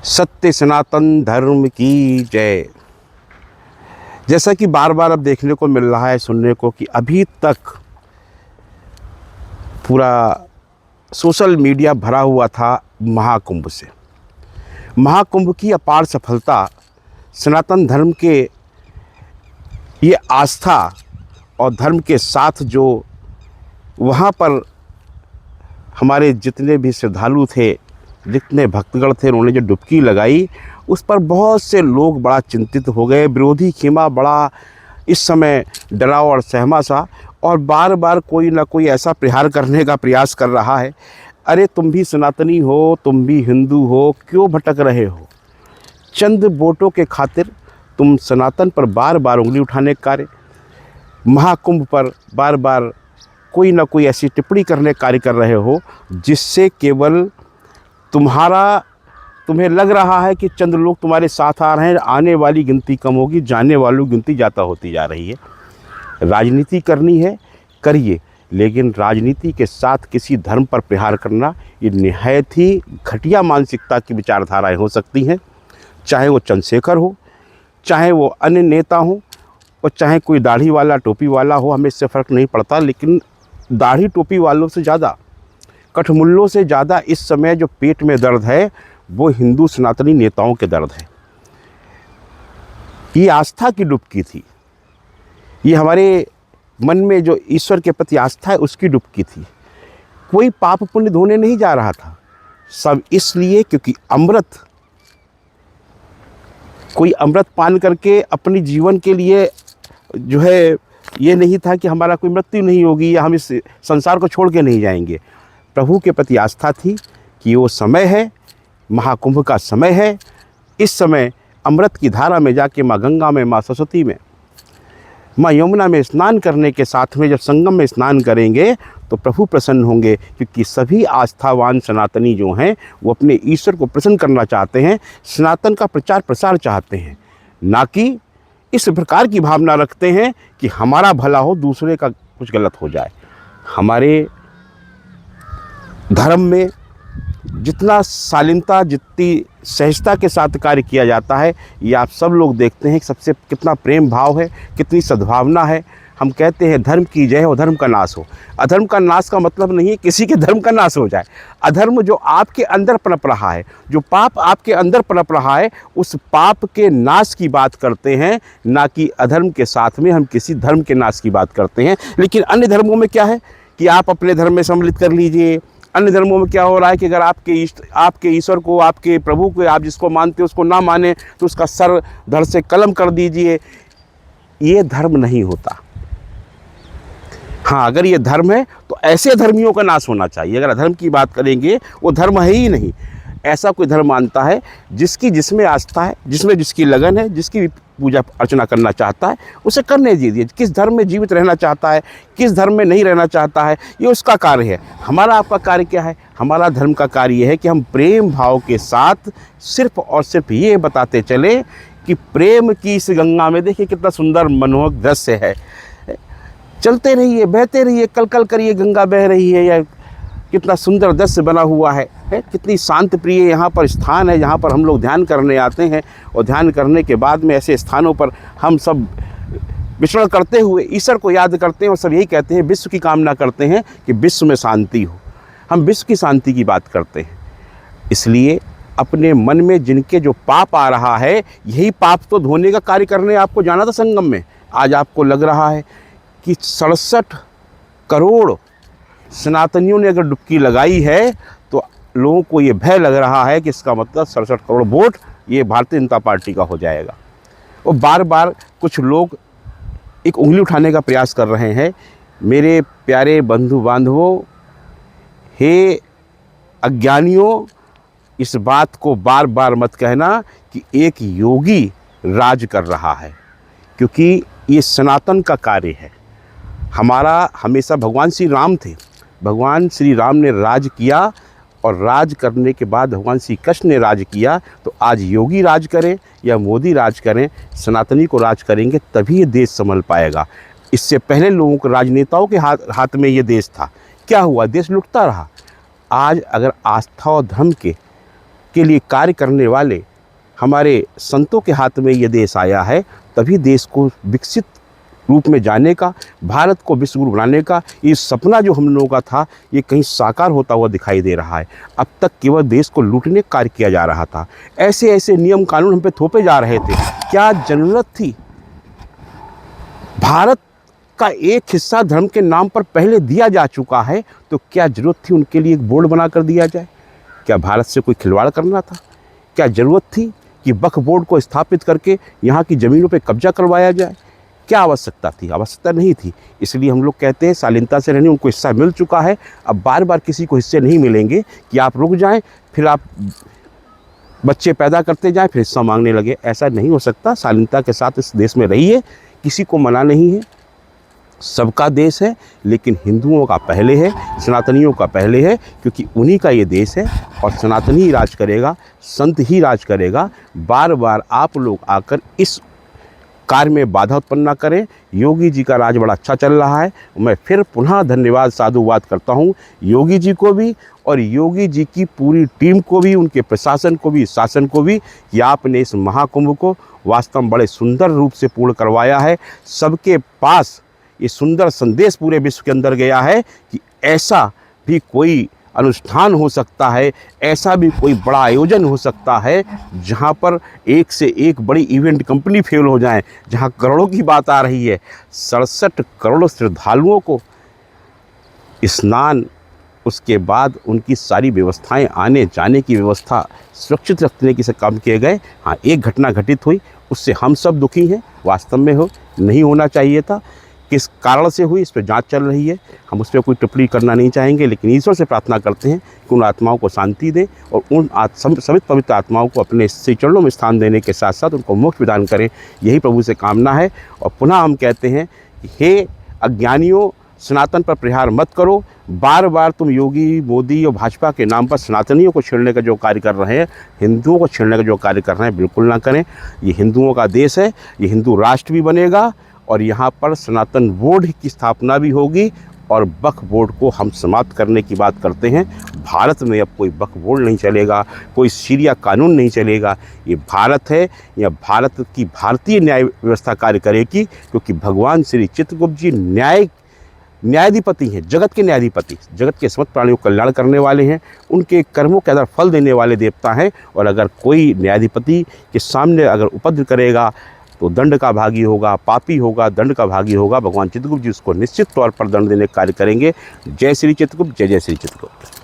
सत्य सनातन धर्म की जय। जैसा कि बार बार अब देखने को मिल रहा है, सुनने को, कि अभी तक पूरा सोशल मीडिया भरा हुआ था महाकुंभ से। महाकुंभ की अपार सफलता, सनातन धर्म के ये आस्था और धर्म के साथ जो वहाँ पर हमारे जितने भी श्रद्धालु थे, जितने भक्तगण थे, उन्होंने जो डुबकी लगाई, उस पर बहुत से लोग बड़ा चिंतित हो गए। विरोधी खेमा बड़ा इस समय डरा और सहमा सा, और बार बार कोई ना कोई ऐसा प्रहार करने का प्रयास कर रहा है। अरे तुम भी सनातनी हो, तुम भी हिंदू हो, क्यों भटक रहे हो? चंद वोटों के खातिर तुम सनातन पर बार बार उंगली उठाने का कार्य, महाकुंभ पर बार बार कोई ना कोई ऐसी टिप्पणी करने कार्य कर रहे हो, जिससे केवल तुम्हें लग रहा है कि चंद लोग तुम्हारे साथ आ रहे हैं। आने वाली गिनती कम होगी, जाने वालों की गिनती ज़्यादा होती जा रही है। राजनीति करनी है, करिए, लेकिन राजनीति के साथ किसी धर्म पर प्रहार करना ये निहायत ही घटिया मानसिकता की विचारधाराएं हो सकती हैं। चाहे वो चंद्रशेखर हो, चाहे वो अन्य नेता हो, और चाहे कोई दाढ़ी वाला टोपी वाला हो, हमें इससे फ़र्क नहीं पड़ता। लेकिन दाढ़ी टोपी वालों से ज़्यादा, कठमुल्लों से ज़्यादा इस समय जो पेट में दर्द है, वो हिंदू सनातनी नेताओं के दर्द है। ये आस्था की डुबकी थी, ये हमारे मन में जो ईश्वर के प्रति आस्था है उसकी डुबकी थी। कोई पाप पुण्य धोने नहीं जा रहा था, सब इसलिए क्योंकि कोई अमृत पान करके अपनी जीवन के लिए जो है, ये नहीं था कि हमारा कोई मृत्यु नहीं होगी या हम इस संसार को छोड़ के नहीं जाएंगे। प्रभु के प्रति आस्था थी कि वो समय है, महाकुंभ का समय है। इस समय अमृत की धारा में जाके माँ गंगा में, माँ सरस्वती में, माँ यमुना में स्नान करने के साथ में जब संगम में स्नान करेंगे तो प्रभु प्रसन्न होंगे, क्योंकि सभी आस्थावान सनातनी जो हैं वो अपने ईश्वर को प्रसन्न करना चाहते हैं, सनातन का प्रचार प्रसार चाहते हैं, ना कि इस प्रकार की भावना रखते हैं कि हमारा भला हो, दूसरे का कुछ गलत हो जाए। हमारे धर्म में जितना शालीनता, जितनी सहजता के साथ कार्य किया जाता है, ये आप सब लोग देखते हैं कि सबसे कितना प्रेम भाव है, कितनी सद्भावना है। हम कहते हैं धर्म की जय हो, धर्म का नाश हो। अधर्म का नाश का मतलब नहीं है किसी के धर्म का नाश हो जाए। अधर्म जो आपके अंदर पनप रहा है, जो पाप आपके अंदर पनप रहा है, उस पाप के नाश की बात करते हैं, ना कि अधर्म के साथ में हम किसी धर्म के नाश की बात करते हैं। लेकिन अन्य धर्मों में क्या है कि आप अपने धर्म में सम्मिलित कर लीजिए। अन्य धर्मों में क्या हो रहा है कि अगर आपके ईश्वर को, आपके प्रभु को, आप जिसको मानते हो उसको ना माने तो उसका सर धड़ से कलम कर दीजिए। ये धर्म नहीं होता। हाँ, अगर ये धर्म है तो ऐसे धर्मियों का नाश होना चाहिए। अगर अधर्म की बात करेंगे, वो धर्म है ही नहीं। ऐसा कोई धर्म मानता है जिसमें आस्था है, जिसमें जिसकी लगन है, जिसकी भी पूजा अर्चना करना चाहता है, उसे करने दीजिए। किस धर्म में जीवित रहना चाहता है, किस धर्म में नहीं रहना चाहता है, ये उसका कार्य है। हमारा आपका कार्य क्या है? हमारा धर्म का कार्य ये है कि हम प्रेम भाव के साथ सिर्फ और सिर्फ ये बताते चले कि प्रेम की इस गंगा में देखिए कितना सुंदर मनोहर दृश्य है। चलते रहिए, बहते रहिए, कल कल करिए, गंगा बह रही है, या कितना सुंदर दृश्य बना हुआ है। कितनी शांत प्रिय यहाँ पर स्थान है, जहाँ पर हम लोग ध्यान करने आते हैं। और ध्यान करने के बाद में ऐसे स्थानों पर हम सब विचरण करते हुए ईश्वर को याद करते हैं, और सब यही कहते हैं, विश्व की कामना करते हैं कि विश्व में शांति हो। हम विश्व की शांति की बात करते हैं। इसलिए अपने मन में जिनके जो पाप आ रहा है, यही पाप तो धोने का कार्य करने आपको जाना था संगम में। आज आपको लग रहा है कि 67 करोड़ सनातनियों ने अगर डुबकी लगाई है, तो लोगों को ये भय लग रहा है कि इसका मतलब 67 करोड़ वोट ये भारतीय जनता पार्टी का हो जाएगा। और बार बार कुछ लोग एक उंगली उठाने का प्रयास कर रहे हैं। मेरे प्यारे बंधु बांधवों, हे अज्ञानियों, इस बात को बार बार मत कहना कि एक योगी राज कर रहा है, क्योंकि ये सनातन का कार्य है। हमारा हमेशा भगवान श्री राम थे। भगवान श्री राम ने राज किया, और राज करने के बाद भगवान श्री कृष्ण ने राज किया। तो आज योगी राज करें या मोदी राज करें, सनातनी को राज करेंगे तभी ये देश संभल पाएगा। इससे पहले लोगों को, राजनेताओं के हाथ में ये देश था। क्या हुआ? देश लुटता रहा। आज अगर आस्था और धर्म के के लिए कार्य करने वाले हमारे संतों के हाथ में ये देश आया है, तभी देश को विकसित रूप में जाने का, भारत को विश्व गुरु बनाने का ये सपना जो हम लोगों का था, ये कहीं साकार होता हुआ दिखाई दे रहा है। अब तक केवल देश को लूटने का कार्य किया जा रहा था, ऐसे ऐसे नियम कानून हम पे थोपे जा रहे थे। क्या ज़रूरत थी? भारत का एक हिस्सा धर्म के नाम पर पहले दिया जा चुका है, तो क्या ज़रूरत थी उनके लिए एक बोर्ड बना कर दिया जाए? क्या भारत से कोई खिलवाड़ करना था? क्या ज़रूरत थी कि वक्फ बोर्ड को स्थापित करके यहाँ की ज़मीनों पे कब्जा करवाया जाए? क्या आवश्यकता थी? आवश्यकता नहीं थी। इसलिए हम लोग कहते हैं शालीनता से रहने, उनको हिस्सा मिल चुका है, अब बार बार किसी को हिस्से नहीं मिलेंगे कि आप रुक जाएं, फिर आप बच्चे पैदा करते जाएं, फिर हिस्सा मांगने लगे। ऐसा नहीं हो सकता। शालीनता के साथ इस देश में रहिए, किसी को मना नहीं है, सबका देश है, लेकिन हिंदुओं का पहले है, सनातनियों का पहले है, क्योंकि उन्हीं का ये देश है और सनातन ही राज करेगा, संत ही राज करेगा। बार बार आप लोग आकर इस कार्य में बाधा उत्पन्न ना करें। योगी जी का राज बड़ा अच्छा चल रहा है। मैं फिर पुनः धन्यवाद साधुवाद करता हूँ योगी जी को भी और योगी जी की पूरी टीम को भी, उनके प्रशासन को भी, शासन को भी, कि आपने इस महाकुंभ को वास्तव में बड़े सुंदर रूप से पूर्ण करवाया है। सबके पास ये सुंदर संदेश पूरे विश्व के अंदर गया है कि ऐसा भी कोई अनुष्ठान हो सकता है, ऐसा भी कोई बड़ा आयोजन हो सकता है जहाँ पर एक से एक बड़ी इवेंट कंपनी फेल हो जाए, जहाँ करोड़ों की बात आ रही है। 67 करोड़ श्रद्धालुओं को स्नान, उसके बाद उनकी सारी व्यवस्थाएं, आने जाने की व्यवस्था सुरक्षित रखने के से काम किए गए। हाँ, एक घटना घटित हुई, उससे हम सब दुखी हैं। वास्तव में नहीं होना चाहिए था। किस कारण से हुई, इस पर जांच चल रही है, हम उस पर कोई टिप्पणी करना नहीं चाहेंगे, लेकिन ईश्वर से प्रार्थना करते हैं कि उन आत्माओं को शांति दे और उन समित पवित्र आत्माओं को अपने श्री चरणों में स्थान देने के साथ साथ उनको मोक्ष प्रदान करें। यही प्रभु से कामना है। और पुनः हम कहते हैं कि हे अज्ञानियों, सनातन पर प्रहार मत करो। बार बार तुम योगी, मोदी और भाजपा के नाम पर सनातनियों को छेड़ने का जो कार्य कर रहे हैं, हिंदुओं को छेड़ने का जो कार्य कर रहे हैं, बिल्कुल ना करें। ये हिंदुओं का देश है, ये हिंदू राष्ट्र भी बनेगा और यहाँ पर सनातन बोर्ड की स्थापना भी होगी और वक्फ बोर्ड को हम समाप्त करने की बात करते हैं। भारत में अब कोई वक्फ बोर्ड नहीं चलेगा, कोई शरिया कानून नहीं चलेगा। ये भारत है, यह भारत की भारतीय न्याय व्यवस्था कार्य करेगी, क्योंकि भगवान श्री चित्रगुप्त जी न्यायाधिपति हैं, जगत के न्यायाधिपति, जगत के समस्त प्राणियों को कल्याण करने वाले हैं, उनके कर्मों के आधार फल देने वाले देवता हैं। और अगर कोई न्यायाधिपति के सामने अगर उपद्रव करेगा तो दंड का भागी होगा, पापी होगा, दंड का भागी होगा। भगवान चित्रगुप्त जी उसको निश्चित तौर पर दंड देने का कार्य करेंगे। जय श्री चित्रगुप्त, जय जय श्री चित्रगुप्त।